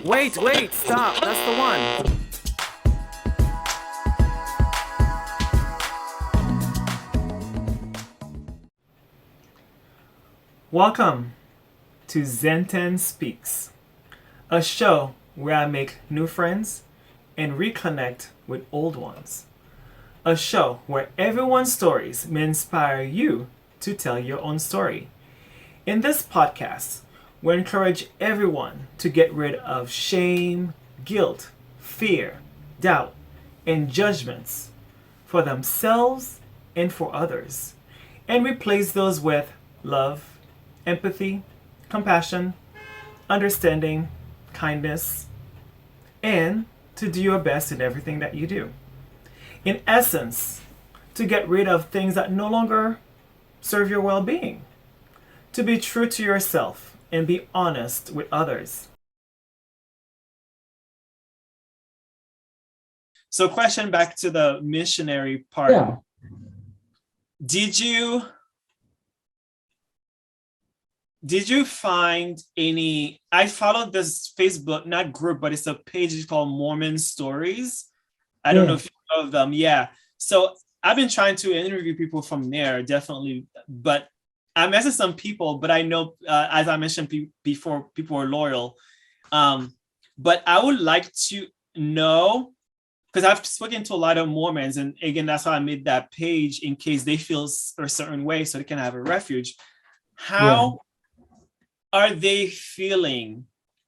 Wait, stop. That's the one. Welcome to ZEN TENN Speaks, a show where I make new friends and reconnect with old ones. A show where everyone's stories may inspire you to tell your own story. In this podcast, we encourage everyone to get rid of shame, guilt, fear, doubt, and judgments for themselves and for others, and replace those with love, empathy, compassion, understanding, kindness, and to do your best in everything that you do. In essence, to get rid of things that no longer serve your well being, to be true to yourself and be honest with others. So, question back to the missionary part. Yeah. Did you find any? I followed this Facebook, not group, but it's a page called Mormon Stories. I don't know if you know of them. Yeah. So I've been trying to interview people from there, definitely. But I messaged some people, but I know, as I mentioned before, people are loyal. But I would like to know, because I've spoken to a lot of Mormons, and again, that's why I made that page in case they feel a certain way so they can have a refuge. How are they feeling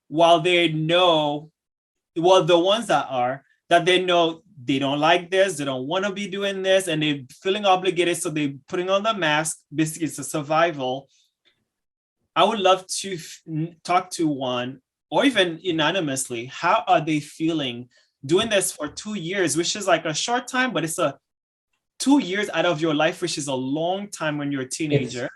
while they know, well, the ones that they know they don't like this, they don't want to be doing this, and they're feeling obligated, so they're putting on the mask. Basically, it's a survival. I would love to talk to one, or even anonymously. How are they feeling doing this for 2 years, which is like a short time, but it's a 2 years out of your life, which is a long time when you're a teenager.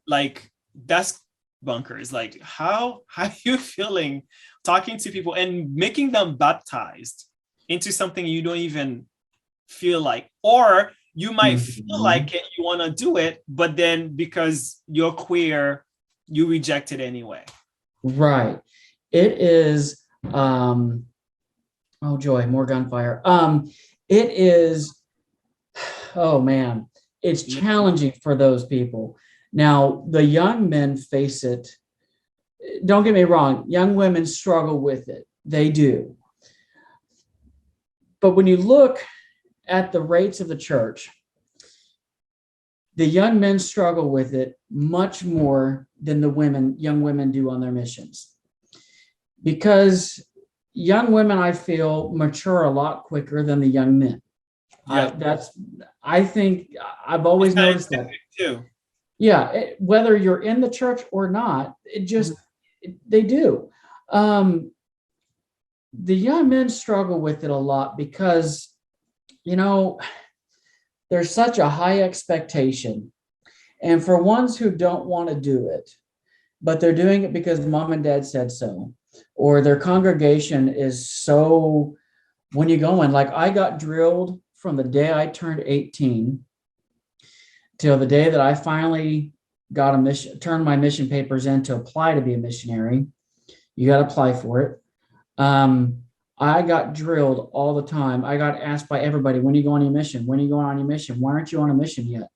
Like, that's bunkers. Like, how are you feeling talking to people and making them baptized into something you don't even feel like, or you might feel like it, you want to do it, but then because you're queer, you reject it anyway. Right. It is, oh joy, more gunfire. It is, oh man, it's challenging for those people. Now, the young men face it. Don't get me wrong, young women struggle with it. They do. But when you look at the rates of the church, the young men struggle with it much more than the young women do on their missions. Because young women, I feel, mature a lot quicker than the young men. I think I've always noticed that too. Yeah, whether you're in the church or not, it just they do. The young men struggle with it a lot because, there's such a high expectation. And for ones who don't want to do it, but they're doing it because mom and dad said so, or their congregation is so, when you go in, like I got drilled from the day I turned 18 till the day that I finally got turned my mission papers in to apply to be a missionary. You got to apply for it. I got drilled all the time. I got asked by everybody, when are you going on your mission? When are you going on your mission? Why aren't you on a mission yet?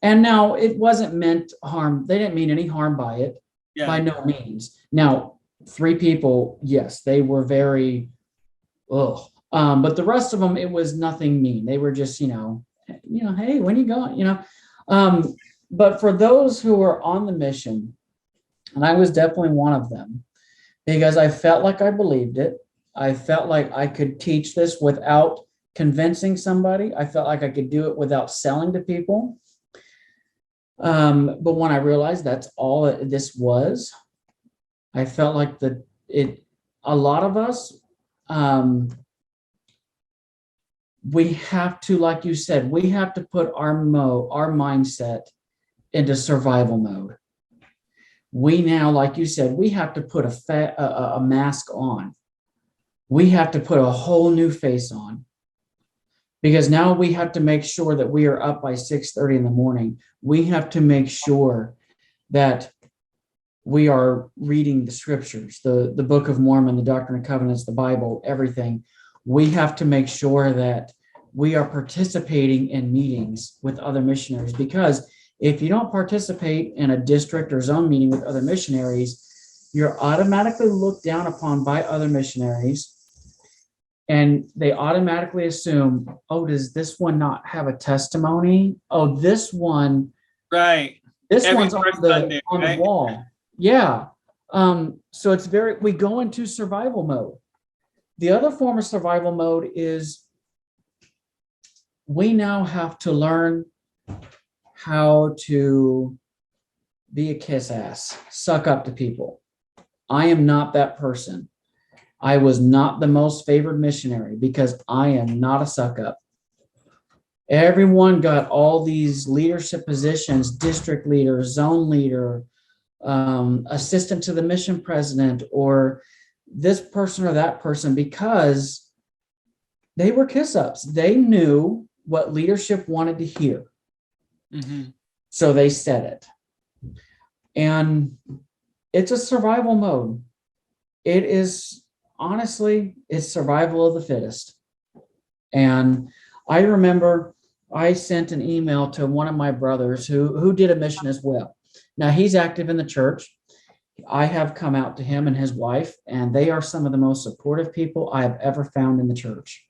And now it wasn't meant harm. They didn't mean any harm by it, by no means. Now, 3 people, yes, they were very, but the rest of them, it was nothing mean. They were just, hey, when are you going? But for those who are on the mission, and I was definitely one of them, because I felt like I believed it. I felt like I could teach this without convincing somebody. I felt like I could do it without selling to people. But when I realized that's all this was, I felt like a lot of us, we have to, like you said, we have to put our mindset into survival mode. We now, like you said, we have to put a mask on. We have to put a whole new face on, because now we have to make sure that we are up by 6:30 in the morning. We have to make sure that we are reading the scriptures, the Book of Mormon, the Doctrine and Covenants, the Bible, everything. We have to make sure that we are participating in meetings with other missionaries, because if you don't participate in a district or zone meeting with other missionaries, you're automatically looked down upon by other missionaries, and they automatically assume, oh, does this one not have a testimony? Oh, this one, Right. this Every one's on first the Sunday, on the right? wall. Yeah. So it's we go into survival mode. The other form of survival mode is we now have to learn how to be a kiss ass, suck up to people. I am not that person. I was not the most favored missionary because I am not a suck up. Everyone got all these leadership positions, district leader, zone leader, assistant to the mission president, or this person or that person, because they were kiss ups. They knew what leadership wanted to hear. Mm-hmm. So they said it. And it's a survival mode. It is, honestly, it's survival of the fittest. And I remember I sent an email to one of my brothers who did a mission as well. Now he's active in the church. I have come out to him and his wife, and they are some of the most supportive people I have ever found in the church.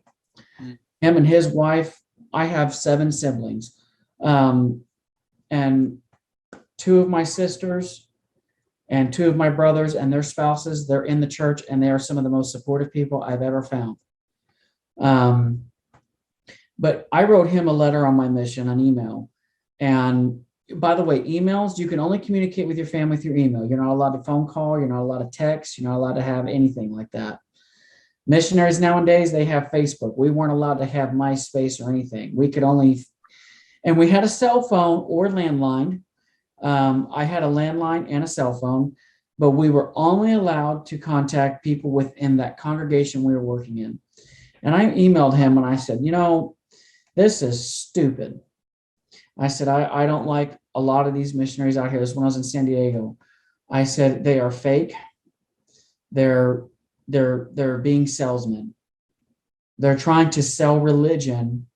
Mm. Him and his wife, I have 7 siblings. And 2 of my sisters and 2 of my brothers and their spouses, they're in the church, and they are some of the most supportive people I've ever found. But I wrote him a letter on my mission, an email. And by the way, emails, you can only communicate with your family through email. You're not allowed to phone call. You're not allowed to text. You're not allowed to have anything like that. Missionaries nowadays, they have Facebook. We weren't allowed to have MySpace or anything. We could only, and we had a cell phone or landline. I had a landline and a cell phone, but we were only allowed to contact people within that congregation we were working in. And I emailed him and I said, this is stupid. I said, I don't like a lot of these missionaries out here. This is when I was in San Diego. I said, they are fake. They're being salesmen. They're trying to sell religion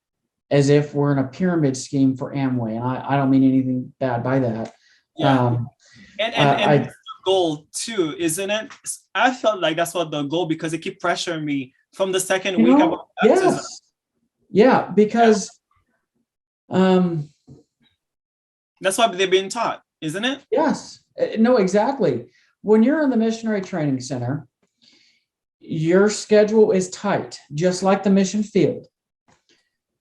as if we're in a pyramid scheme for Amway. And I don't mean anything bad by that. Yeah. And the goal too, isn't it? I felt like that's what the goal, because it kept pressuring me from the second week about baptism. Yes. Yeah, because that's what they've been taught, isn't it? Yes. No, exactly. When you're in the missionary training center, your schedule is tight, just like the mission field.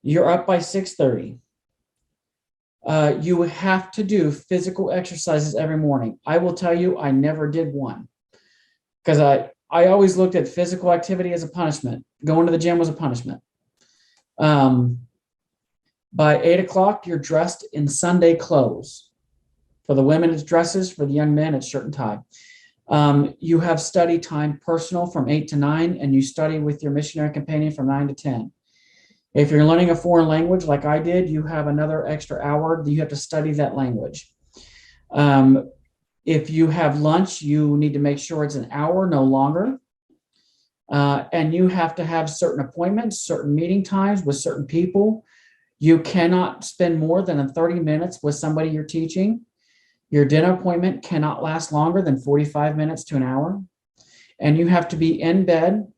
You're up by 6:30. You have to do physical exercises every morning. I will tell you, I never did one, because I always looked at physical activity as a punishment. Going to the gym was a punishment. By 8 o'clock, you're dressed in Sunday clothes. For the women, it's dresses. For the young men, it's shirt and tie. You have study time personal from 8 to 9, and you study with your missionary companion from 9 to 10. If you're learning a foreign language like I did, you have another extra hour that you have to study that language. If you have lunch, you need to make sure it's an hour, no longer. And you have to have certain appointments, certain meeting times with certain people. You cannot spend more than 30 minutes with somebody you're teaching. Your dinner appointment cannot last longer than 45 minutes to an hour. And you have to be in bed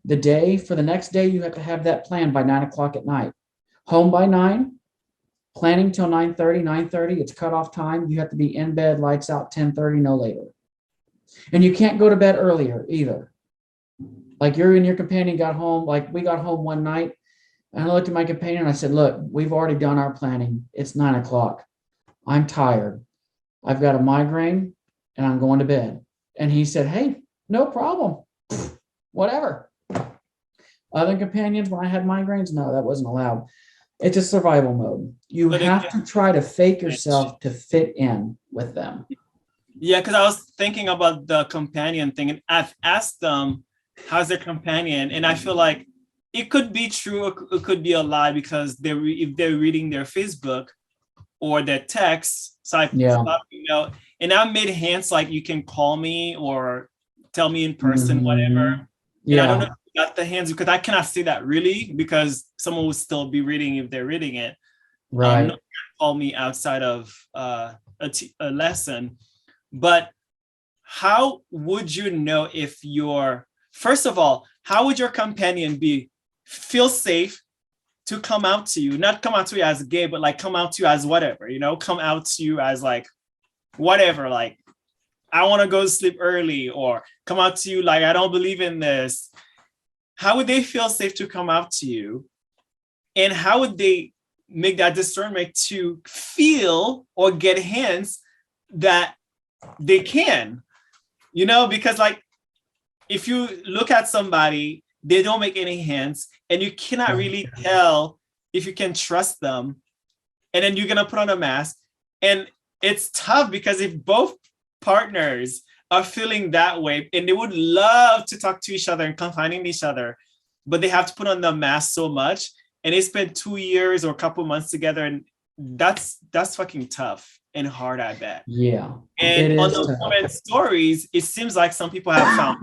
the day for the next day. You have to have that planned by 9 o'clock at night. Home by 9, planning till 9:30, 9:30, it's cutoff time. You have to be in bed, lights out, 10:30, no later. And you can't go to bed earlier either. Like you and your companion got home, like we got home one night, and I looked at my companion and I said, look, we've already done our planning. It's 9 o'clock. I'm tired. I've got a migraine and I'm going to bed. And he said, hey, no problem. Whatever. Other companions, when I had migraines, no, that wasn't allowed. It's a survival mode. You have to try to fake yourself to fit in with them. Yeah, because I was thinking about the companion thing, and I've asked them, how's their companion? And I feel like it could be true, it could be a lie, because if they're reading their Facebook or their text, so I probably know. and I made hints like you can call me or tell me in person, whatever. And I don't know if you got the hands because I cannot say that really because someone will still be reading if they're reading it. Right. No, call me outside of a lesson. But how would you know if first of all, how would your companion feel safe to come out to you? Not come out to you as gay, but like come out to you as whatever, come out to you as like whatever, like I want to go to sleep early, or come out to you like I don't believe in this. How would they feel safe to come out to you? And how would they make that discernment to feel or get hints that they can? Because like if you look at somebody, they don't make any hints, and you cannot really tell if you can trust them. And then you're gonna put on a mask, and it's tough because if both partners are feeling that way and they would love to talk to each other and confide in each other, but they have to put on the mask so much, and they spend 2 years or a couple months together, and that's fucking tough and hard, I bet. Yeah. And on the women stories, it seems like some people have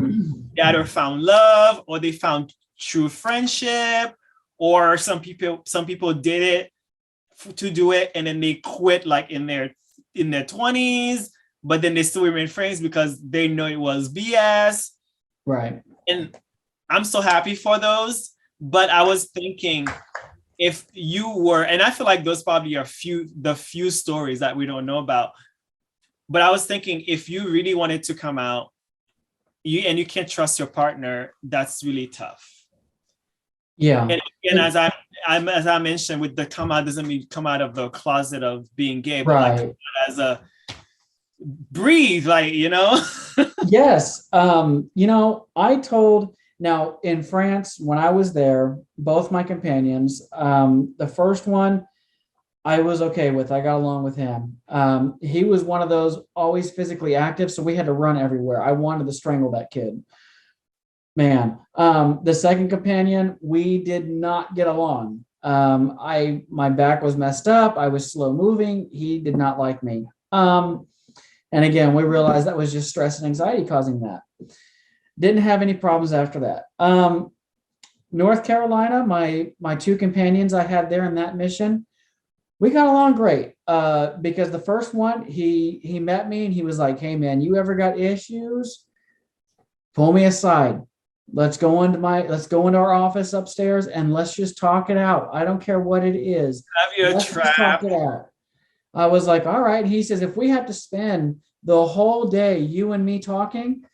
found love, or they found true friendship, or some people did it to do it and then they quit like in their 20s, but then they still remain friends because they know it was BS. Right. And I'm so happy for those. But I was thinking, if you were, and I feel like those probably are the few stories that we don't know about. But I was thinking, if you really wanted to come out, you can't trust your partner, that's really tough. Yeah. And as I mentioned, with the come out doesn't mean come out of the closet of being gay, but right. like as a breathe, like Yes. I told. Now, in France, when I was there, both my companions, the first one I was okay with. I got along with him. He was one of those always physically active, so we had to run everywhere. I wanted to strangle that kid. Man. The second companion, we did not get along. My back was messed up. I was slow moving. He did not like me. And again, we realized that was just stress and anxiety causing that. Didn't have any problems after that. North Carolina, my two companions I had there in that mission, we got along great. Because the first one, he met me and he was like, "Hey man, you ever got issues? Pull me aside. Let's go into our office upstairs and let's just talk it out. I don't care what it is. Let's just talk it out." I was like, "All right." He says, "If we have to spend the whole day, you and me talking,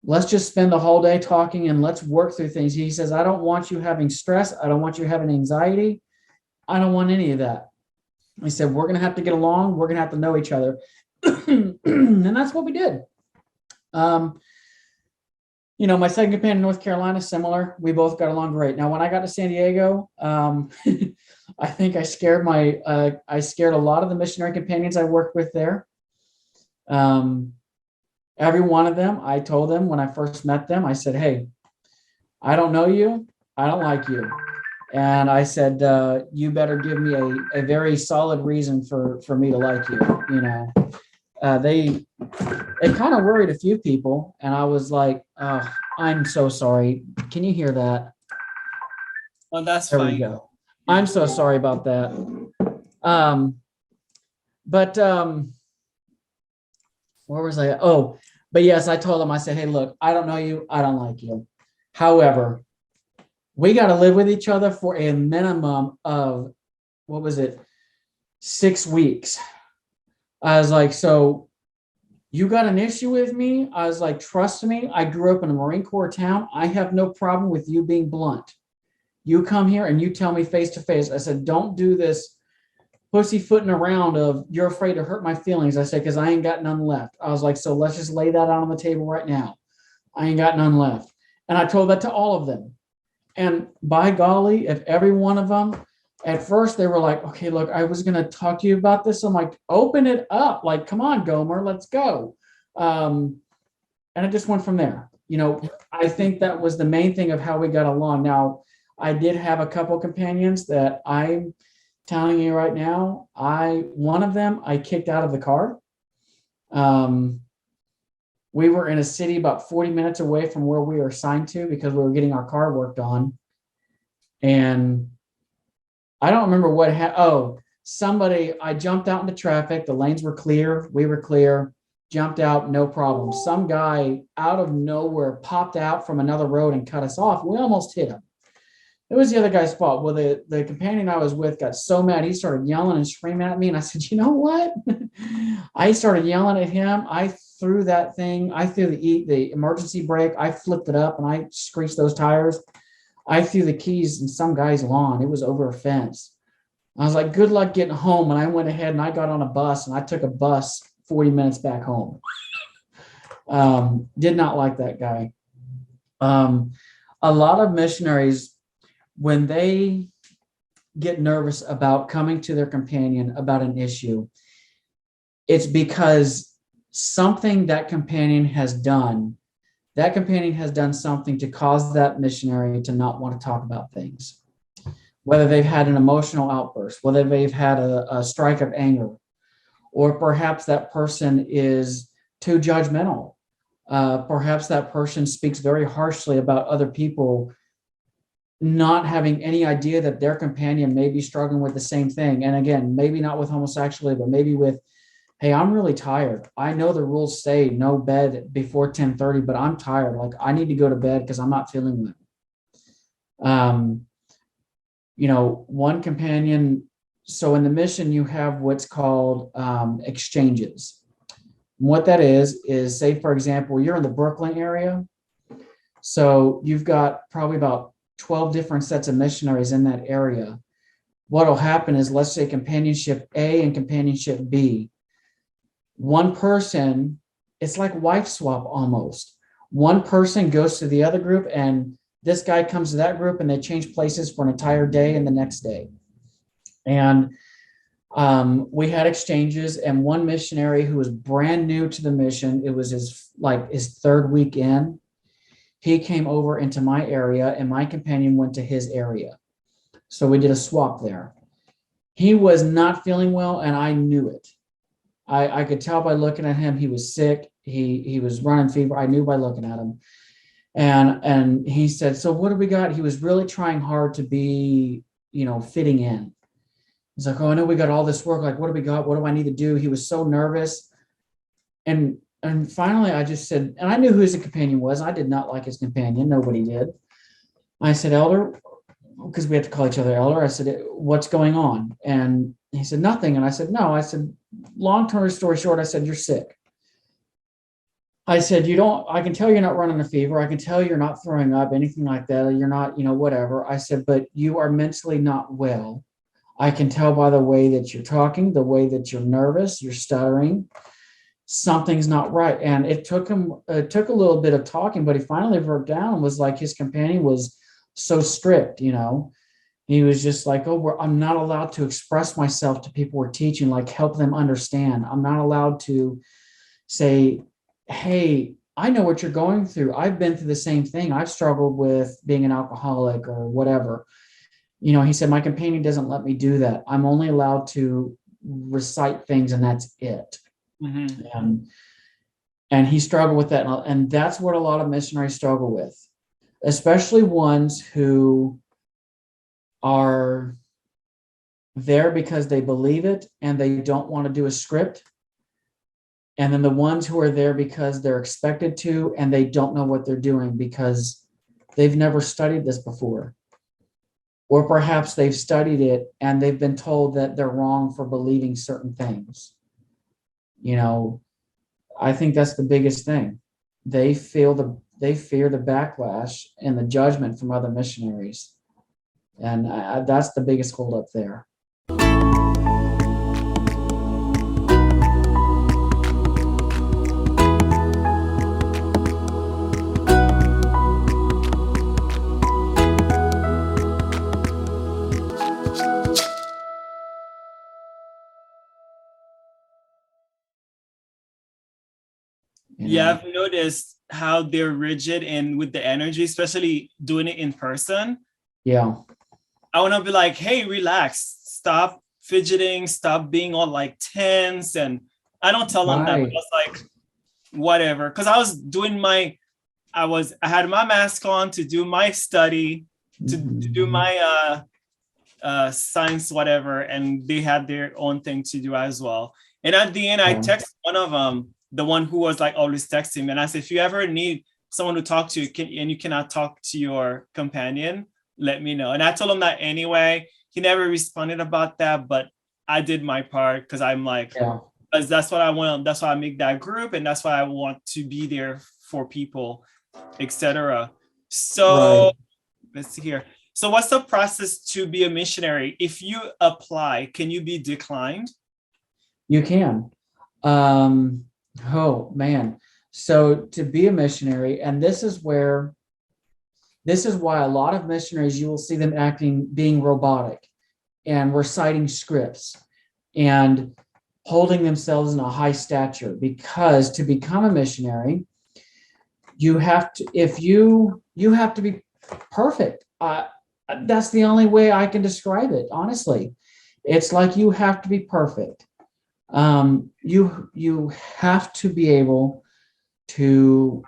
let's just spend the whole day talking and let's work through things." He says, "I don't want you having stress. I don't want you having anxiety. I don't want any of that." He said, "We're going to have to get along. We're going to have to know each other." And that's what we did. My second companion in North Carolina, similar. We both got along great. Now, when I got to San Diego, I think I scared a lot of the missionary companions I worked with there. Every one of them, I told them when I first met them, I said, "Hey, I don't know you. I don't like you." And I said, "You better give me a very solid reason for me to like you." It kind of worried a few people, and I was like, "Oh, I'm so sorry. Can you hear that?" Well, that's there fine. We go. I'm so sorry about that. Where was I? Oh, but yes, I told him, I said, "Hey, look, I don't know you. I don't like you. However, we got to live with each other for a minimum of, 6 weeks." I was like, "So you got an issue with me?" I was like, "Trust me, I grew up in a Marine Corps town. I have no problem with you being blunt. You come here and you tell me face to face." I said, "Don't do this pussyfooting around of you're afraid to hurt my feelings." I said, "Because I ain't got none left." I was like, "So let's just lay that out on the table right now. I ain't got none left." And I told that to all of them. And by golly, if every one of them, at first they were like, "Okay, look, I was going to talk to you about this." I'm like, "Open it up. Like, come on, Gomer, let's go." And it just went from there. I think that was the main thing of how we got along. Now, I did have a couple companions that I'm telling you right now, one of them I kicked out of the car. We were in a city about 40 minutes away from where we were assigned to because we were getting our car worked on. And I don't remember what I jumped out into traffic. The lanes were clear. We were clear. Jumped out, no problem. Some guy out of nowhere popped out from another road and cut us off. We almost hit him. It was the other guy's fault. Well, the companion I was with got so mad, he started yelling and screaming at me. And I said, you know what? I started yelling at him. I threw the emergency brake. I flipped it up and I screeched those tires. I threw the keys in some guy's lawn. It was over a fence. I was like, good luck getting home. And I went ahead and I got on a bus and I took a bus 40 minutes back home. Did not like that guy. A lot of missionaries, when they get nervous about coming to their companion about an issue, it's because something that companion has done something to cause that missionary to not want to talk about things. Whether they've had an emotional outburst, whether they've had a strike of anger, or perhaps that person is too judgmental. Perhaps that person speaks very harshly about other people, not having any idea that their companion may be struggling with the same thing. And again, maybe not with homosexuality, but maybe with, hey, I'm really tired. I know the rules say no bed before 10:30, but I'm tired. Like, I need to go to bed because I'm not feeling well. One companion, so in the mission, you have what's called exchanges. What that is say, for example, you're in the Brooklyn area. So you've got probably about 12 different sets of missionaries in that area. What will happen is, let's say companionship A and companionship B. One person, it's like wife swap almost. One person goes to the other group and this guy comes to that group and they change places for an entire day and the next day. And we had exchanges, and one missionary who was brand new to the mission, it was his third week in, he came over into my area and my companion went to his area. So we did a swap there. He was not feeling well and I knew it. I could tell by looking at him, he was sick. He was running fever. I knew by looking at him. And he said, so what do we got? He was really trying hard to be, fitting in. He's like, oh, I know we got all this work. Like, what do we got? What do I need to do? He was so nervous. And finally I just said, and I knew who his companion was. I did not like his companion. Nobody did. I said, Elder, because we have to call each other Elder. I said, what's going on? And he said, nothing. And I said, no. I said, long-term story short, I said, you're sick. I said, I can tell you're not running a fever. I can tell you're not throwing up, anything like that. You're not, whatever. I said, but you are mentally not well. I can tell by the way that you're talking, the way that you're nervous, you're stuttering. Something's not right. And it took a little bit of talking, but he finally broke down and was like, his companion was so strict, He was just like, oh, I'm not allowed to express myself to people we're teaching, like help them understand. I'm not allowed to say, hey, I know what you're going through. I've been through the same thing. I've struggled with being an alcoholic or whatever. He said, my companion doesn't let me do that. I'm only allowed to recite things and that's it. Mm-hmm. And he struggled with that. And that's what a lot of missionaries struggle with, especially ones who are there because they believe it and they don't want to do a script. And then the ones who are there because they're expected to, and they don't know what they're doing because they've never studied this before. Or perhaps they've studied it and they've been told that they're wrong for believing certain things. I think that's the biggest thing. They fear the backlash and the judgment from other missionaries. And that's the biggest holdup there. Yeah, I've noticed how they're rigid and with the energy, especially doing it in person. Yeah. I want to be like, hey, relax, stop fidgeting, stop being all like tense. And I don't tell them that, but I Right. was like, whatever. Because I was doing I had my mask on to do my study, to do Mhm. my science, whatever, and they had their own thing to do as well. And at the end, I Yeah. text one of them, the one who was like always texting me, and I said, if you ever need someone to talk to, and you cannot talk to your companion, let me know. And I told him that anyway. He never responded about that, but I did my part because I'm like, Yeah. because that's what I want. That's why I make that group, and that's why I want to be there for people, etc. Right. So let's see here. So what's the process to be a missionary? If you apply, can you be declined? You can. Um, oh man. So to be a missionary, and this is why a lot of missionaries, you will see them being robotic and reciting scripts and holding themselves in a high stature, because to become a missionary, you have to, if you have to be perfect. That's the only way I can describe it, honestly. It's like you have to be perfect. You have to be able to,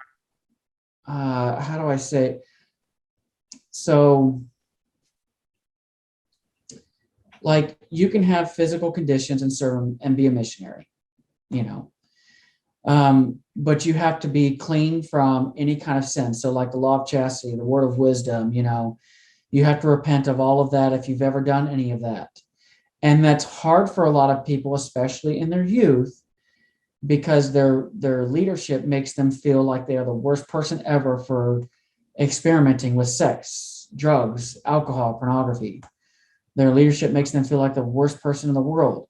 how do I say it? So like you can have physical conditions and serve and be a missionary, you know. But you have to be clean from any kind of sin. So like the law of chastity, the word of wisdom, you know, you have to repent of all of that if you've ever done any of that. And that's hard for a lot of people, especially in their youth, because their leadership makes them feel like they are the worst person ever for experimenting with sex, drugs, alcohol, pornography. Their leadership makes them feel like the worst person in the world.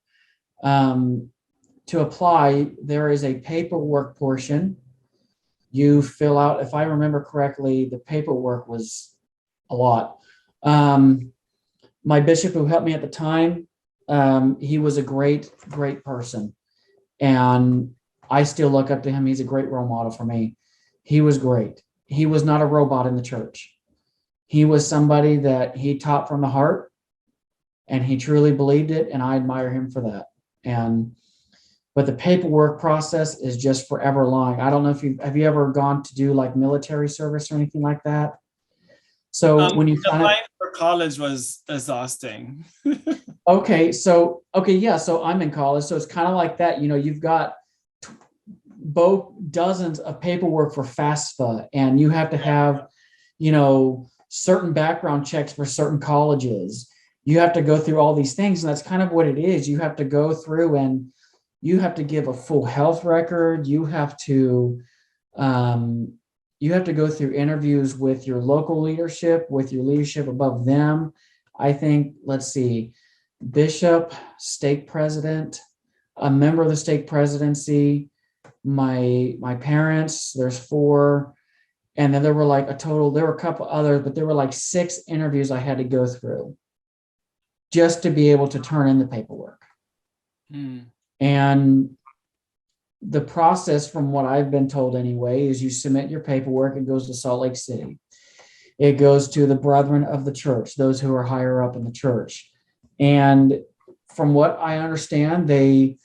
Um, to apply, there is a paperwork portion. You fill out, if I remember correctly, the paperwork was a lot. Um, my bishop who helped me at the time, he was a great person. And I still look up to him. He's a great role model for me. He was great. He was not a robot in the church. He was somebody that he taught from the heart, and he truly believed it. And I admire him for that. And but the paperwork process is just forever long. I don't know if have you ever gone to do like military service or anything like that? So when you sign up, Applying for college was exhausting. okay, yeah. So I'm in college, so it's kind of like that. You know, you've got both dozens of paperwork for FAFSA, and you have to have, you know, certain background checks for certain colleges. You have to go through all these things, and that's kind of what it is. You have to go through and you have to give a full health record. Um, you have to go through interviews with your local leadership, with your leadership above them. I think, let's see, bishop, stake president, a member of the stake presidency, my parents, there's four, and then there were like there were a couple others, but there were like 6 interviews I had to go through just to be able to turn in the paperwork. Hmm. And the process, from what I've been told anyway, is you submit your paperwork. It goes to Salt Lake City. It goes to the brethren of the church, those who are higher up in the church. And from what I understand, they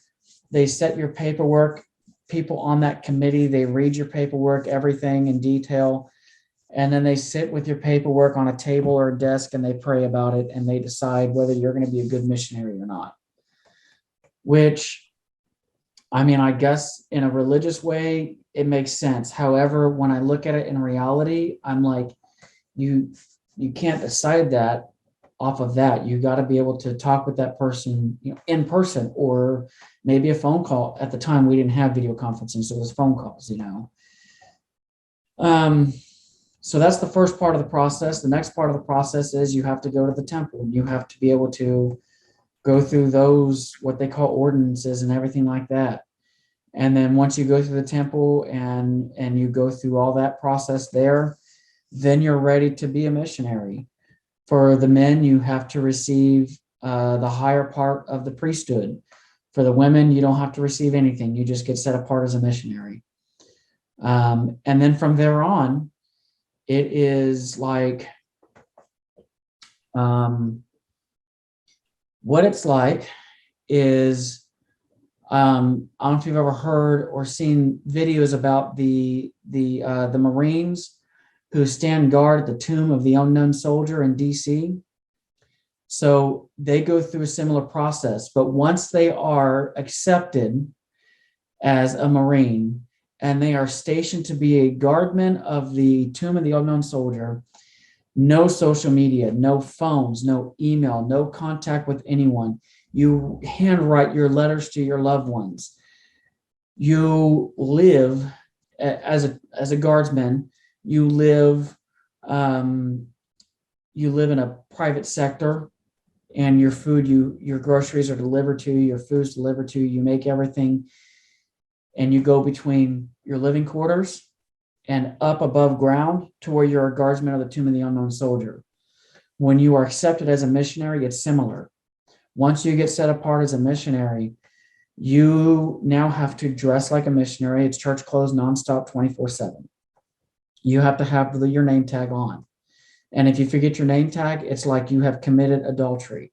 set your paperwork, people on that committee, they read your paperwork, everything in detail. And then they sit with your paperwork on a table or a desk and they pray about it, and they decide whether you're going to be a good missionary or not. Which, I mean, I guess in a religious way, it makes sense. However, when I look at it in reality, I'm like, you you can't decide that off of that. You got to be able to talk with that person, you know, in person, or maybe a phone call. At the time, we didn't have video conferencing, so it was phone calls, you know. Um, so that's the first part of the process. The next part of the process is you have to go to the temple. You have to be able to go through those, what they call ordinances and everything like that. And then once you go through the temple and you go through all that process there, then you're ready to be a missionary. For the men, you have to receive the higher part of the priesthood. For the women, you don't have to receive anything. You just get set apart as a missionary. And then from there on, it is like, what it's like is I don't know if you've ever heard or seen videos about the Marines who stand guard at the tomb of the unknown soldier in DC. So they go through a similar process, but once they are accepted as a Marine and they are stationed to be a guardman of the tomb of the unknown soldier, no social media, no phones, no email, no contact with anyone. You handwrite your letters to your loved ones. You live as a guardsman. You live in a private sector, and your food, your groceries are delivered to you. Your food's delivered to you. You make everything, and you go between your living quarters and up above ground to where you're a guardsman of the tomb of the unknown soldier. When you are accepted as a missionary, it's similar. Once you get set apart as a missionary, you now have to dress like a missionary. It's church clothes nonstop, 24/7. You have to have your name tag on. And if you forget your name tag, it's like you have committed adultery.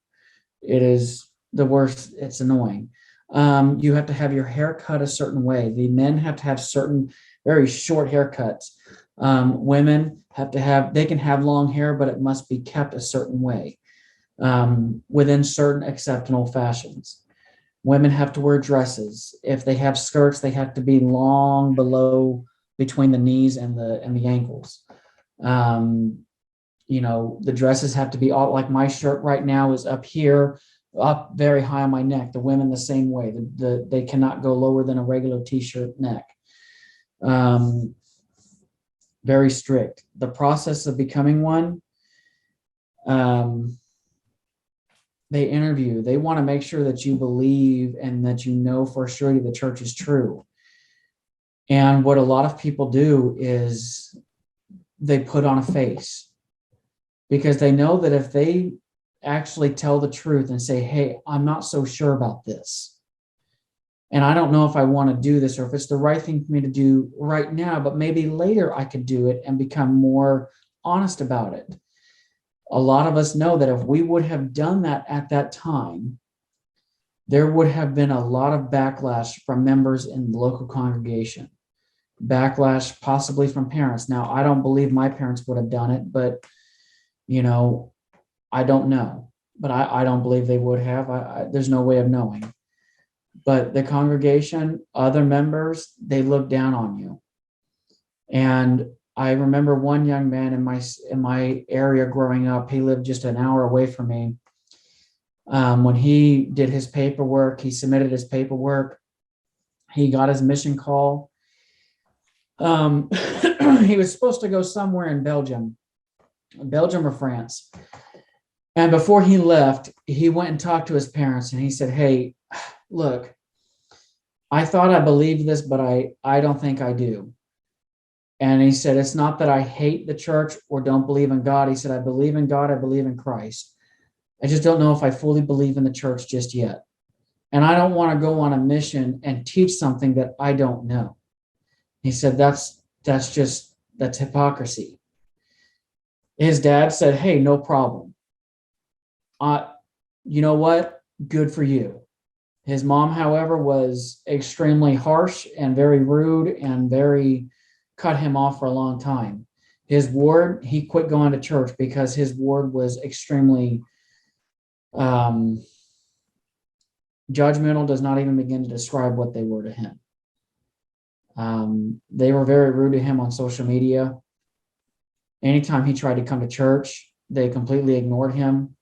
It is the worst. It's annoying. You have to have your hair cut a certain way. The men have to have certain very short haircuts. Women they can have long hair, but it must be kept a certain way within certain acceptable fashions. Women have to wear dresses. If they have skirts, they have to be long below between the knees and the ankles. The dresses have to be all, like my shirt right now is up here, up very high on my neck. The women the same way. They cannot go lower than a regular t-shirt neck. Very strict. The process of becoming one, they interview. They want to make sure that you believe and that you know for sure the church is true. And what a lot of people do is they put on a face, because they know that if they actually tell the truth and say, hey, I'm not so sure about this, and I don't know if I want to do this or if it's the right thing for me to do right now, but maybe later I could do it and become more honest about it. A lot of us know that if we would have done that at that time, there would have been a lot of backlash from members in the local congregation. Backlash possibly from parents. Now, I don't believe my parents would have done it, but I don't know. But I don't believe they would have. There's no way of knowing. But the congregation, other members, they look down on you. And I remember one young man in my area growing up. He lived just an hour away from me. When he did his paperwork, he submitted his paperwork. He got his mission call. He was supposed to go somewhere in Belgium or France. And before he left, he went and talked to his parents, and he said, hey, look, I thought I believed this, but I don't think I do. And he said, it's not that I hate the church or don't believe in God. He said, I believe in God. I believe in Christ. I just don't know if I fully believe in the church just yet. And I don't want to go on a mission and teach something that I don't know. He said, that's hypocrisy. His dad said, hey, no problem. You know what? Good for you. His mom, however, was extremely harsh and very rude and very cut him off for a long time. His ward, he quit going to church because his ward was extremely judgmental, does not even begin to describe what they were to him. They were very rude to him on social media. Anytime he tried to come to church, they completely ignored him.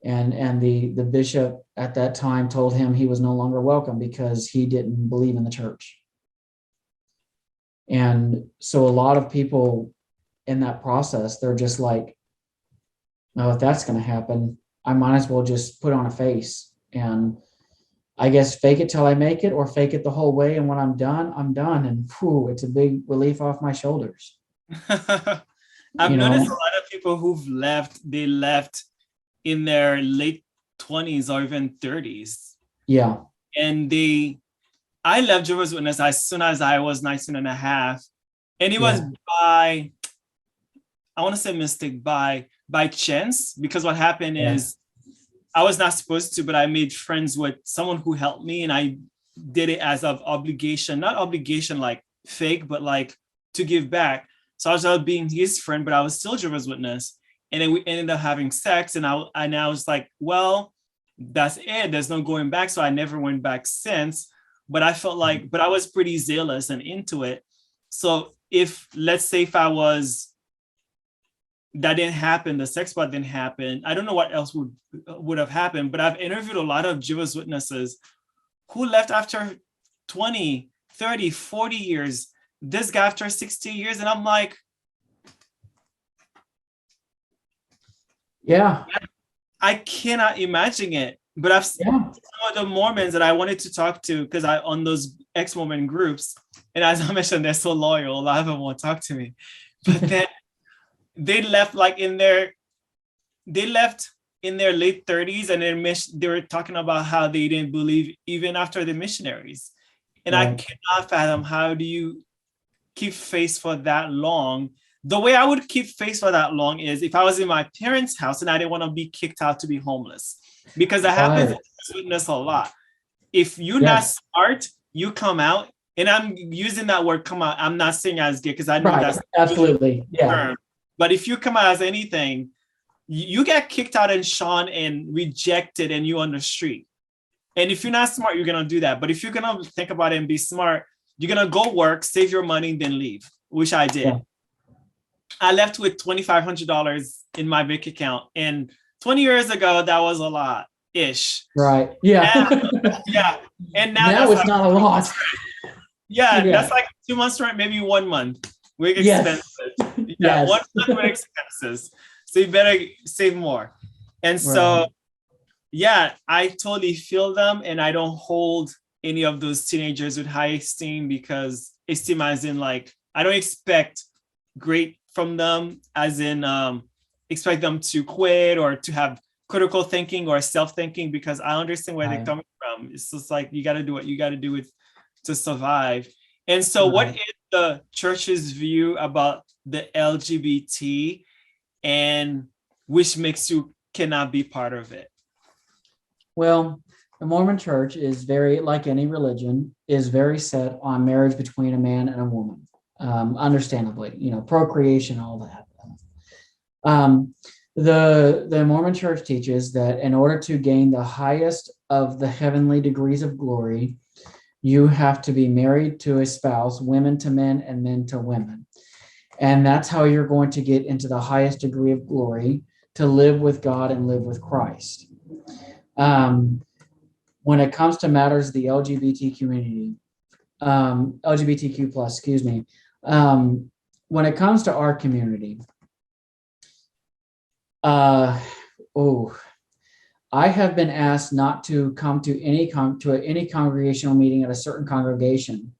And the bishop at that time told him he was no longer welcome because he didn't believe in the church. And so a lot of people in that process, they're just like, no, if that's going to happen, I might as well just put on a face and I guess fake it till I make it, or fake it the whole way. And when I'm done, I'm done. And whew, it's a big relief off my shoulders. I've noticed a lot of people who've left, they left in their late 20s or even 30s. Yeah. And I left Jehovah's Witness as soon as I was 19 and a half. And it was by, I want to say mistake, by chance, because what happened is I was not supposed to, but I made friends with someone who helped me, and I did it as of obligation, not obligation like fake, but like to give back. So I was out being his friend, but I was still Jehovah's Witness. And then we ended up having sex. And I was like, well, that's it. There's no going back. So I never went back since. But I felt like, but I was pretty zealous and into it. So if, let's say if that didn't happen, the sex part didn't happen, I don't know what else would have happened. But I've interviewed a lot of Jehovah's Witnesses who left after 20, 30, 40 years. This guy after 60 years. And I'm like, yeah, I cannot imagine it. But I've seen some of the Mormons that I wanted to talk to because I on those ex-Mormon groups. And as I mentioned, they're so loyal. A lot of them won't talk to me. But then they left in their late 30s, and they were talking about how they didn't believe even after the missionaries. And I cannot fathom, how do you keep faith for that long? The way I would keep faith for that long is if I was in my parents' house and I didn't want to be kicked out to be homeless, because that happens in witness a lot. If you're not smart, you come out, and I'm using that word "come out." I'm not saying as gay because I know that's absolutely term. But if you come out as anything, you get kicked out and shunned and rejected, and you on the street. And if you're not smart, you're gonna do that. But if you're gonna think about it and be smart, you're gonna go work, save your money, then leave, which I did. Yeah. I left with $2,500 in my bank account, and 20 years ago, that was a lot ish. Right. Yeah. Yeah. And now it's not a lot. Yeah, that's like 2 months rent, maybe 1 month with expenses. Yeah, 1 month with expenses. So you better save more. And so, yeah, I totally feel them, and I don't hold any of those teenagers with high esteem, because esteem as in I don't expect great from them, as in expect them to quit or to have critical thinking or self-thinking, because I understand where they're coming from. It's just you got to do what you got to do to survive. And so what is the church's view about the LGBT, and which makes you cannot be part of it? Well, the Mormon church is very, like any religion, is very set on marriage between a man and a woman. Understandably, procreation, all that. The Mormon church teaches that in order to gain the highest of the heavenly degrees of glory, you have to be married to a spouse, women to men and men to women. And that's how you're going to get into the highest degree of glory, to live with God and live with Christ. When it comes to matters of the LGBT community, LGBTQ plus, when it comes to our community, I have been asked not to come to any congregational meeting at a certain congregation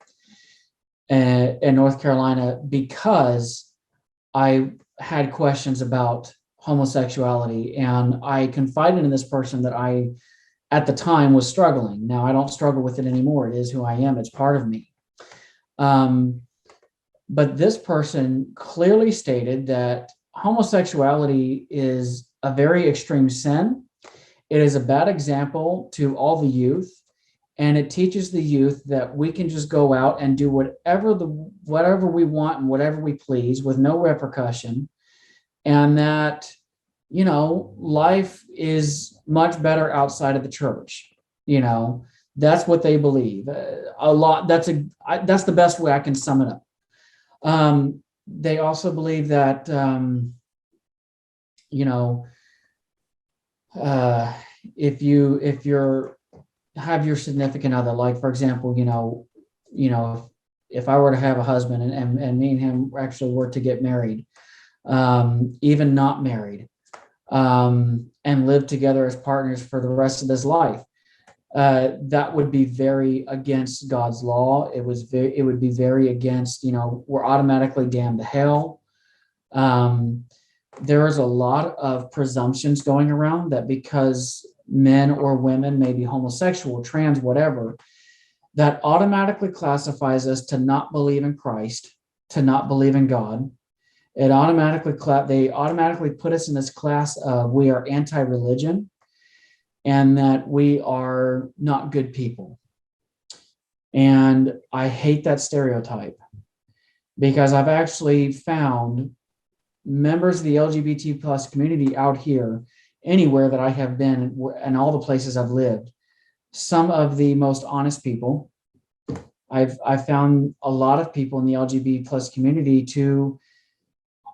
in North Carolina, because I had questions about homosexuality, and I confided in this person that I, at the time, was struggling. Now I don't struggle with it anymore. It is who I am. It's part of me. But this person clearly stated that homosexuality is a very extreme sin. It is a bad example to all the youth, and it teaches the youth that we can just go out and do whatever we want and whatever we please with no repercussion, and that life is much better outside of the church. That's what they believe. A lot. That's the best way I can sum it up. They also believe that if you have your significant other, like for example, if I were to have a husband and me and him actually were to get married, even not married, and live together as partners for the rest of his life, that would be very against God's law. It would be very against, we're automatically damned to hell. There is a lot of presumptions going around that because men or women may be homosexual, trans, whatever, that automatically classifies us to not believe in Christ, to not believe in God. They automatically put us in this class of we are anti-religion, and that we are not good people. And I hate that stereotype, because I've actually found members of the LGBT plus community out here, anywhere that I have been and all the places I've lived, some of the most honest people. I've found a lot of people in the LGBT plus community to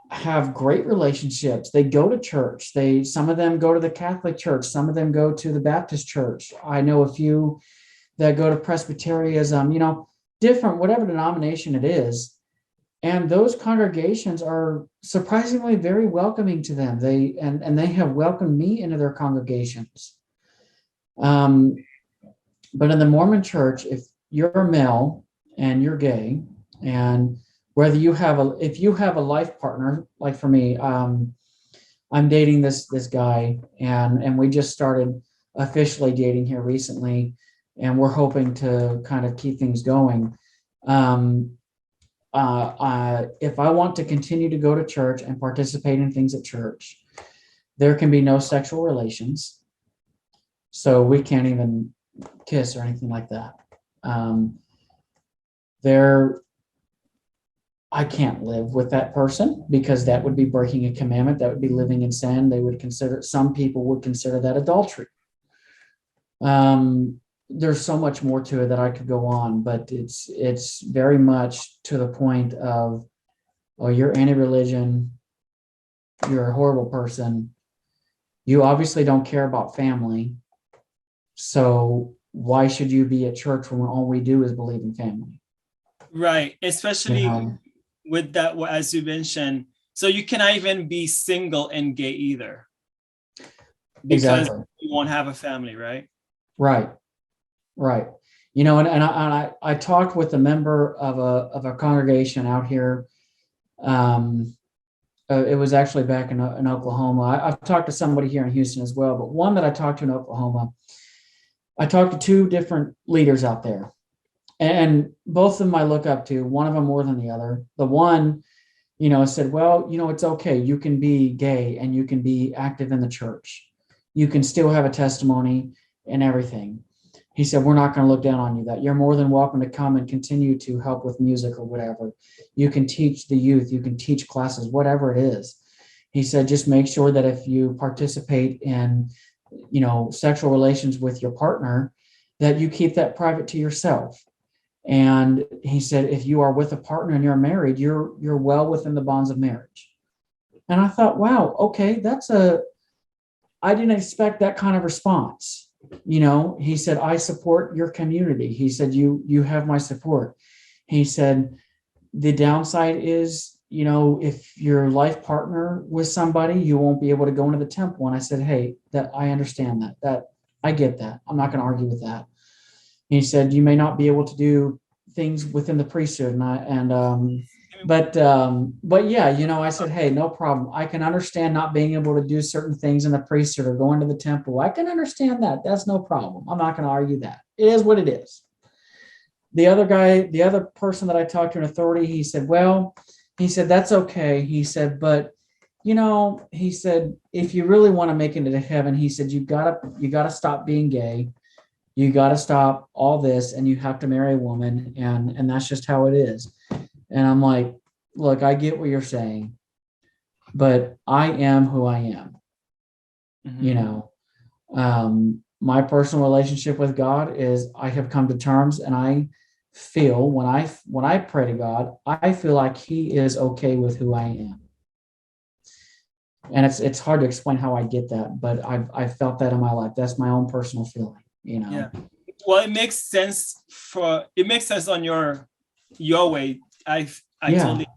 have great relationships. They go to church. Some of them go to the Catholic church. Some of them go to the Baptist church. I know a few that go to Presbyterianism, different, whatever denomination it is. And those congregations are surprisingly very welcoming to them. They have welcomed me into their congregations. But in the Mormon church, if you're male and you're gay, and whether if you have a life partner, like for me, I'm dating this guy, and we just started officially dating here recently, and we're hoping to kind of keep things going. If I want to continue to go to church and participate in things at church, there can be no sexual relations. So we can't even kiss or anything like that. I can't live with that person, because that would be breaking a commandment. That would be living in sin. Some people would consider that adultery. There's so much more to it that I could go on, but it's very much to the point of, oh, you're anti-religion, you're a horrible person, you obviously don't care about family, so why should you be at church when all we do is believe in family? Right, especially with that, as you mentioned, so you cannot even be single and gay either, because you won't have a family, right? Right. And I talked with a member of a congregation out here. It was actually back in Oklahoma. I've talked to somebody here in Houston as well, but one that I talked to in Oklahoma, I talked to two different leaders out there, and both of them I look up to, one of them more than the other. The one, said, well, it's okay. You can be gay and you can be active in the church. You can still have a testimony and everything. He said, we're not going to look down on you. That you're more than welcome to come and continue to help with music or whatever. You can teach the youth, you can teach classes, whatever it is. He said, just make sure that if you participate in, sexual relations with your partner, that you keep that private to yourself. And he said, if you are with a partner and you're married, you're well within the bonds of marriage. And I thought, wow, okay, I didn't expect that kind of response. He said, I support your community. He said, you have my support. He said, the downside is, if your life partner with somebody, you won't be able to go into the temple. And I said, hey, that I understand that I get that. I'm not going to argue with that. He said, you may not be able to do things within the priesthood. But yeah, I said, hey, no problem. I can understand not being able to do certain things in the priesthood or going to the temple. I can understand that. That's no problem. I'm not going to argue that. It is what it is. The other person that I talked to in authority, he said, that's okay. He said, but he said, if you really want to make it into heaven, he said, you gotta stop being gay. You got to stop all this, and you have to marry a woman, and that's just how it is. And I'm like, look, I get what you're saying, but I am who I am. Mm-hmm. My personal relationship with God is, I have come to terms, and I feel when I pray to God, I feel like He is okay with who I am. And it's hard to explain how I get that, but I've felt that in my life. That's my own personal feeling. Yeah. Well, it makes sense on your way. I totally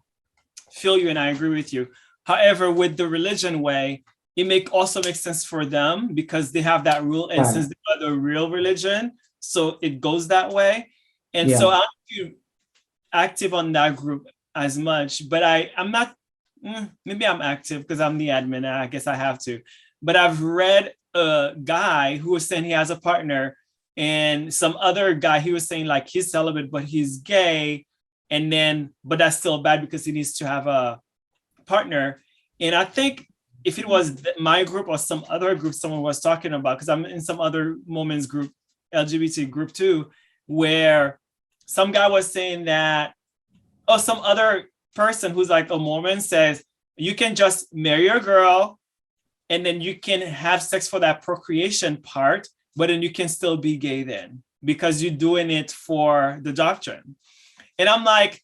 feel you, and I agree with you. However, with the religion way, it also makes sense for them, because they have that rule, and since they are the real religion, so it goes that way. And so I'm not active on that group as much, but I'm not. Maybe I'm active because I'm the admin, and I guess I have to. But I've read a guy who was saying he has a partner, and some other guy, he was saying like he's celibate but he's gay, but that's still bad because he needs to have a partner. And I think if it was my group or some other group someone was talking about, because I'm in some other Mormons group, LGBT group too, where some guy was saying that, oh, some other person who's like a Mormon says, you can just marry a girl and then you can have sex for that procreation part, but then you can still be gay then because you're doing it for the doctrine. And I'm like,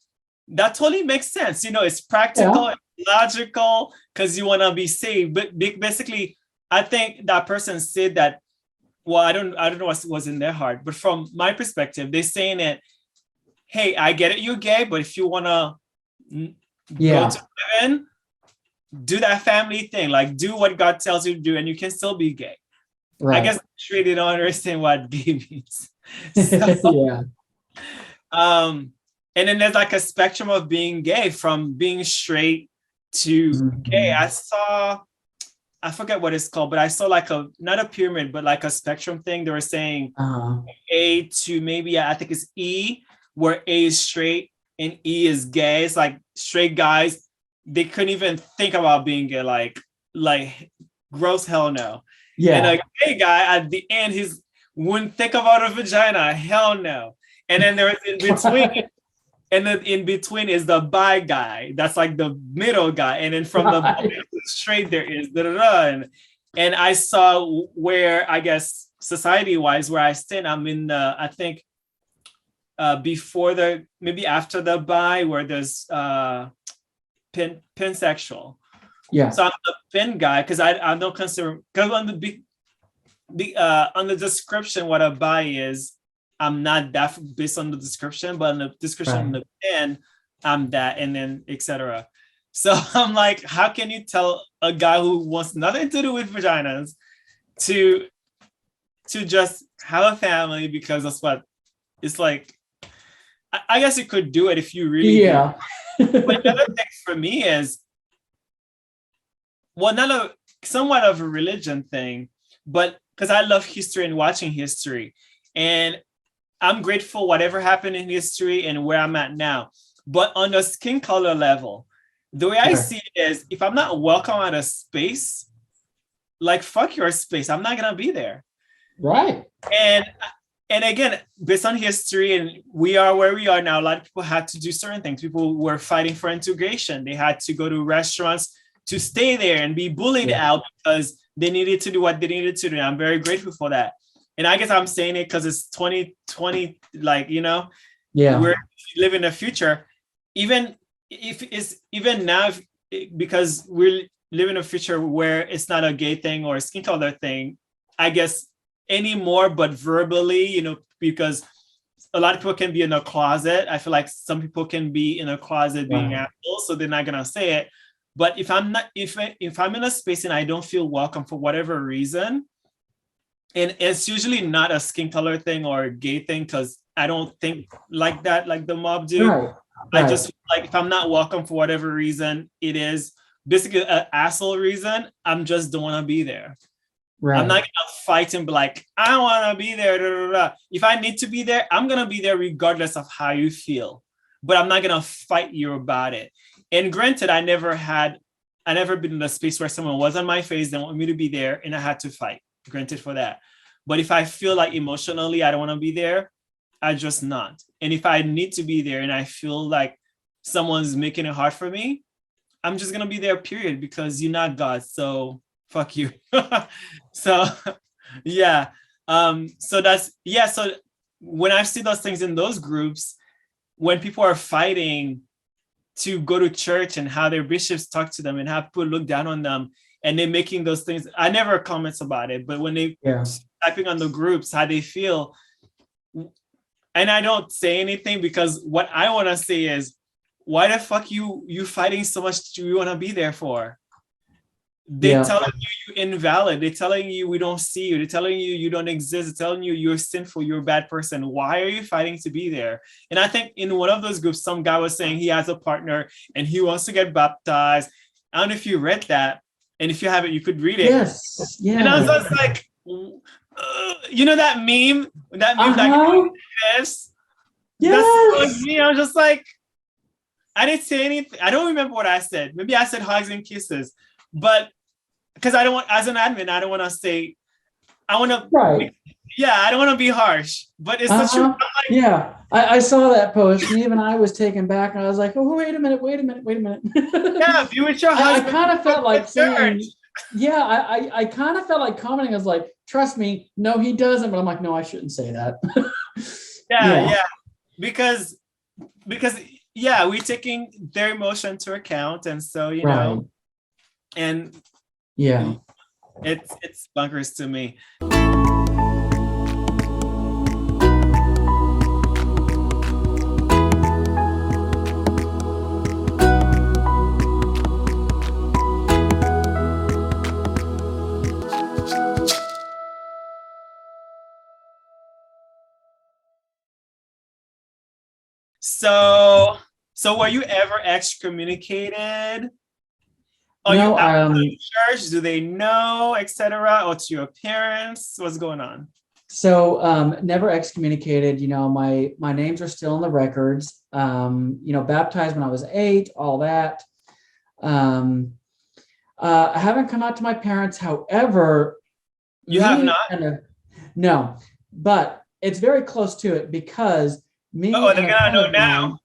that totally makes sense. You know, it's practical, Yeah. it's logical, because you want to be saved. But basically, I think that person said that, well, I don't know what was in their heart, but from my perspective, they're saying that, hey, I get it, you're gay, but if you want to go to heaven, do that family thing, like do what God tells you to do, and you can still be gay. Right. I guess they don't understand what gay means. So, yeah. And then there's like a spectrum of being gay, from being straight to gay. I forget what it's called, but I saw like not a pyramid, but like a spectrum thing. They were saying A to maybe, I think it's E, where A is straight and E is gay. It's like straight guys, they couldn't even think about being gay, like gross hell no. Yeah. And a gay guy at the end, he's wouldn't think about a vagina, hell no. And then there's in between, and then in between is the bi guy. That's like the middle guy. And then from the straight there is and I saw where, I guess, society-wise, where I stand, I'm in the, I think before maybe after the bi, where there's pansexual. Yeah. So I'm the pin guy, because I don't consider, because on on the description what a bi is, I'm not that based on the description, but in the description in the pen, I'm that, and then etc. So I'm like, how can you tell a guy who wants nothing to do with vaginas to just have a family, because that's what it's like? I guess you could do it if you really do. But the other thing for me is, well, somewhat of a religion thing, but because I love history and watching history, and I'm grateful whatever happened in history and where I'm at now. But on the skin color level, the way I see it is, if I'm not welcome at a space, like fuck your space, I'm not gonna be there. Right. And again, based on history, and we are where we are now, a lot of people had to do certain things. People were fighting for integration. They had to go to restaurants to stay there and be bullied out because they needed to do what they needed to do. And I'm very grateful for that. And I guess I'm saying it because it's 2020, like, you know, we're living in the future. Even if it's even now, because we're living in a future where it's not a gay thing or a skin color thing, I guess anymore, but verbally, you know, because a lot of people can be in a closet. I feel like some people can be in a closet being assholes, so they're not gonna say it. But if I'm in a space and I don't feel welcome for whatever reason, and it's usually not a skin color thing or a gay thing, because I don't think like that, like the mob do. Right. I just feel like if I'm not welcome for whatever reason, it is basically an asshole reason, I'm just don't want to be there. Right. I'm not gonna fight and be like, I don't want to be there. Da, da, da. If I need to be there, I'm gonna be there regardless of how you feel. But I'm not gonna fight you about it. And granted, I never been in a space where someone was on my face, they want me to be there, and I had to fight. Granted for that. But if I feel like emotionally I don't want to be there, I just not. And if I need to be there and I feel like someone's making it hard for me, I'm just gonna be there, period, because you're not God. So fuck you. So yeah. So when I see those things in those groups, when people are fighting to go to church and how their bishops talk to them and how people look down on them, and they're making those things, I never comments about it, but when they typing on the groups how they feel, and I don't say anything, because what I want to say is, why the fuck you fighting so much? Do you want to be there for? They're telling you you're invalid. They're telling you we don't see you. They're telling you you don't exist. They're telling you you're sinful. You're a bad person. Why are you fighting to be there? And I think in one of those groups, some guy was saying he has a partner and he wants to get baptized. I don't know if you read that. And if you haven't, you could read it. Yes. Yeah. And I was just like, you know that meme? That meme that yes. That's me. I was just like, I didn't say anything. I don't remember what I said. Maybe I said hugs and kisses. But because I don't want, as an admin, I don't want to say, I want to make Yeah, I don't want to be harsh, but it's such a like, Yeah, I saw that post, and even I was taken back, and I was like, "Oh, wait a minute, wait a minute, wait a minute." yeah, be with your I husband. kind of Go felt to like church. saying, "Yeah," I kind of felt like commenting. I was like, "Trust me, no, he doesn't." But I'm like, "No, I shouldn't say that." Yeah, Yeah, yeah, because because yeah, we're taking their emotion to account, and so right. and Yeah. it's bunkers to me. So were you ever excommunicated? Are you No, out of the church? Do they know, etc.? Or to your parents? What's going on? so never excommunicated. My names are still in the records. Baptized when I was 8, all that. Um, I haven't come out to my parents. However, You have me not? and a no, but it's very close to it because me Oh, they're and a gonna friend know of now. mine,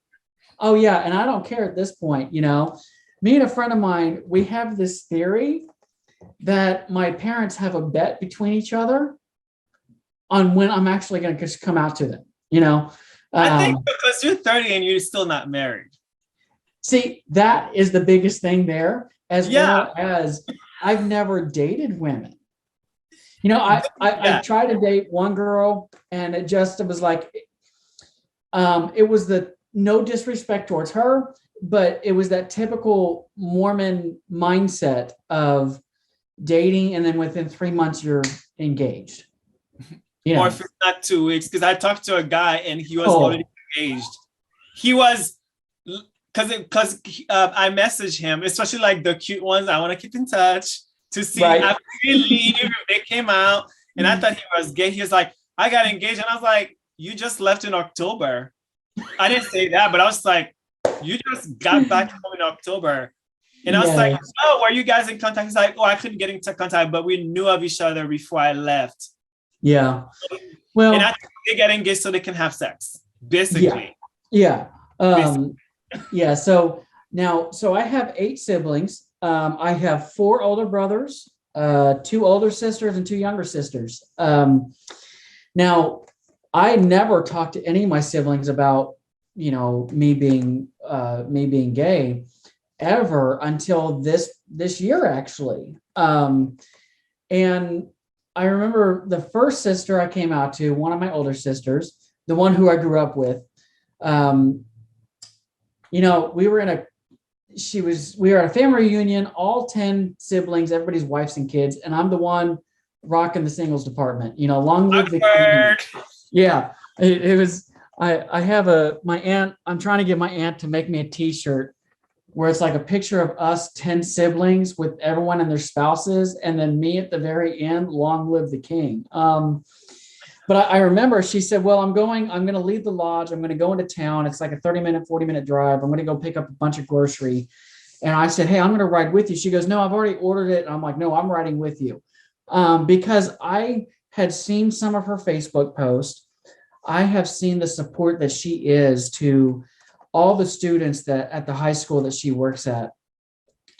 oh yeah, and I don't care at this point, me and a friend of mine, we have this theory that my parents have a bet between each other on when I'm actually going to just come out to them, I think um, because you're 30 and you're still not married. see, that is the biggest thing there, as Yeah, well as I've never dated women. I yeah. tried to date one girl, and it was like, it was the no disrespect towards her, but it was that typical Mormon mindset of dating, and then within 3 months you're engaged. Or if it's not 2 weeks, because I talked to a guy and he was Oh, already engaged. He was because I messaged him, especially like the cute ones. I want to keep in touch to see right. after they leave if they came out. And I thought he was gay. He was like, I got engaged, and I was like, you just left in October. I didn't say that, but I was like, you just got back home in October. And I was like, Yes. oh, were you guys in contact? He's like, oh, I couldn't get into contact, but we knew of each other before I left. Yeah. And I Well, think they get engaged so they can have sex, yeah. basically. Yeah. Basically. Yeah. So I have 8 siblings. I have 4 older brothers, 2 older sisters, and 2 younger sisters. Now, I never talked to any of my siblings about, me being gay ever until this year, actually. And I remember the first sister I came out to, one of my older sisters, the one who I grew up with. Um, we were we were at a family reunion, all 10 siblings, everybody's wives and kids, and I'm the one rocking the singles department. Long live the king. Yeah, it was. I have my aunt. I'm trying to get my aunt to make me a T-shirt where it's like a picture of us 10 siblings with everyone and their spouses, and then me at the very end. Long live the king. But I remember she said, well, I'm going to leave the lodge. I'm going to go into town. It's like a 30-minute, 40-minute drive. I'm going to go pick up a bunch of grocery. And I said, hey, I'm going to ride with you. She goes, no, I've already ordered it. And I'm like, no, I'm riding with you. Because I had seen some of her Facebook posts. I have seen the support that she is to all the students that at the high school that she works at,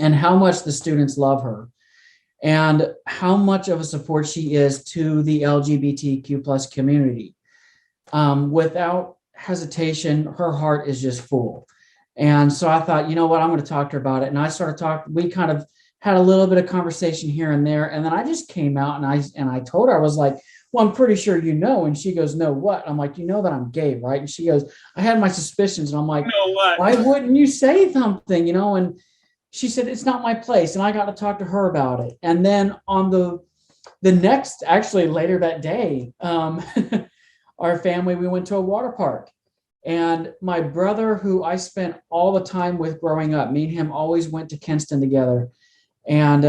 and how much the students love her, and how much of a support she is to the LGBTQ plus community. Without hesitation, her heart is just full. And so I thought, you know what, I'm going to talk to her about it. And I started talking, we kind of had a little bit of conversation here and there. And then I just came out and I told her, I was like, well, I'm pretty sure you know. And she goes, no, what? I'm like, you know that I'm gay, right? And she goes, I had my suspicions. And I'm like, You know what? why wouldn't you say something, And she said, it's not my place. And I got to talk to her about it. And then on the next, actually later that day, our family, we went to a water park. And my brother, who I spent all the time with growing up, me and him always went to Kinston together. And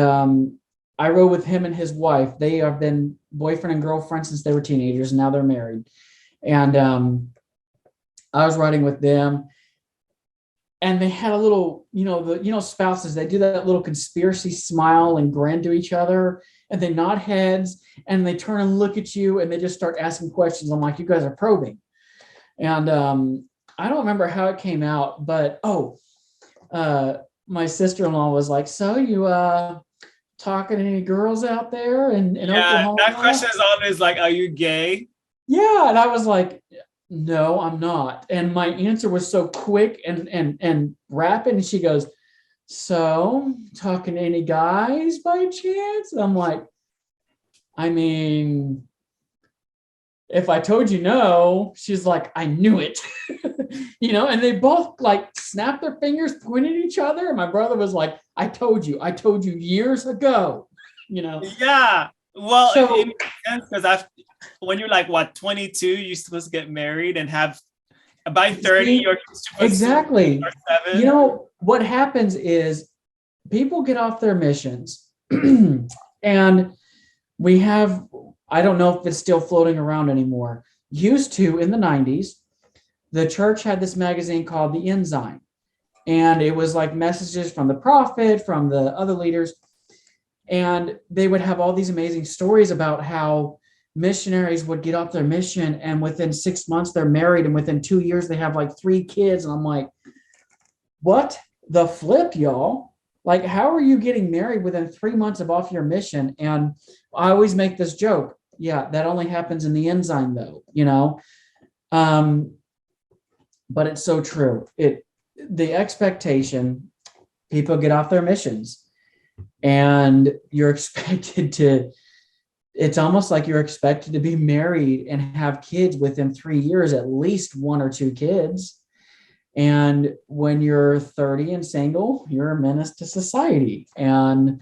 I rode with him and his wife. They have been boyfriend and girlfriend since they were teenagers, and now they're married. And I was riding with them. and they had a little, spouses, they do that little conspiracy smile and grin to each other, and they nod heads, and they turn and look at you, and they just start asking questions. I'm like, you guys are probing. And I don't remember how it came out, but my sister-in-law was like, so you talking to any girls out there in Oklahoma? That question is always like, are you gay? Yeah, and I was like, no, I'm not. And my answer was so quick and rapid. And she goes, so talking to any guys by chance? And I'm like, I mean, if I told you no, she's like, I knew it. And they both like snapped their fingers, pointed at each other. And my brother was like, I told you years ago, Yeah. Well, So it makes sense because when you're like, what, 22, you're supposed to get married and have, by 30, you're supposed exactly. to 7. What happens is people get off their missions and we have, I don't know if it's still floating around anymore. Used to in the 90s, the church had this magazine called the Ensign. And it was like messages from the prophet, from the other leaders. And they would have all these amazing stories about how missionaries would get off their mission and within 6 months they're married, and within 2 years they have like 3 kids. And I'm like, what the flip, y'all? Like, how are you getting married within 3 months of off your mission? And I always make this joke. Yeah, that only happens in the Ensign though, but it's so true. The expectation, people get off their missions and you're expected to, it's almost like you're expected to be married and have kids within 3 years, at least 1 or 2 kids. And when you're 30 and single, you're a menace to society. And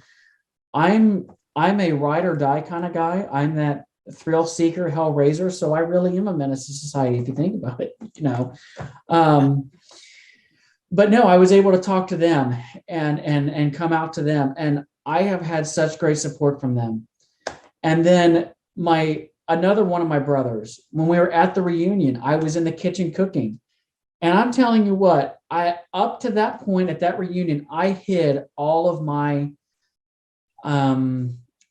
I'm a ride or die kind of guy. I'm that thrill seeker, hell raiser. So I really am a menace to society if you think about it, But no, I was able to talk to them and come out to them. And I have had such great support from them. And then another one of my brothers, when we were at the reunion, I was in the kitchen cooking. And I'm telling you what, up to that point at that reunion, I hid all of my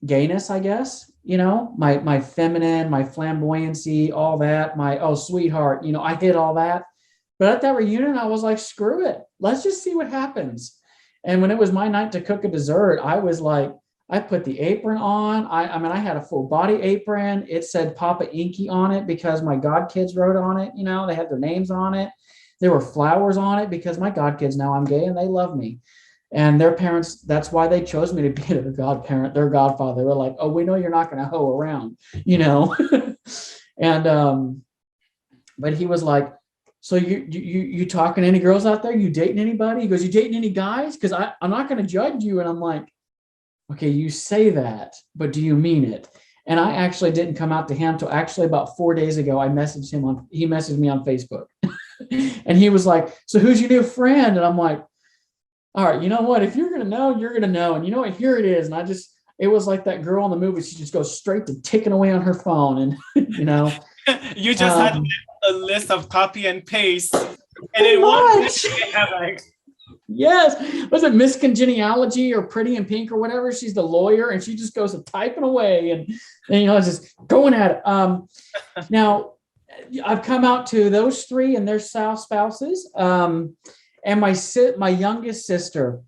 gayness, I guess, my feminine, my flamboyancy, all that, my, oh, sweetheart, I hid all that. But at that reunion, I was like, screw it. Let's just see what happens. And when it was my night to cook a dessert, I was like, I put the apron on. I had a full body apron. It said Papa Inky on it because my godkids wrote on it. They had their names on it. There were flowers on it because my godkids know I'm gay and they love me. And their parents, that's why they chose me to be their godparent, their godfather. They were like, oh, we know you're not going to hoe around, And, but he was like, so you talking to any girls out there? You dating anybody? He goes, you dating any guys? Because I'm not going to judge you. And I'm like, okay, you say that, but do you mean it? And I actually didn't come out to him till actually about 4 days ago. He messaged me on Facebook. And he was like, so who's your new friend? And I'm like, all right, you know what? If you're going to know, you're going to know. And you know what? Here it is. And it was like that girl in the movie. She just goes straight to ticking away on her phone. And, You just had a list of copy and paste. And it was like, yes. Was it Miss Congeniality or Pretty in Pink or whatever? She's the lawyer and she just goes typing away and just going at it. Now, I've come out to those 3 and their spouses. And my youngest sister,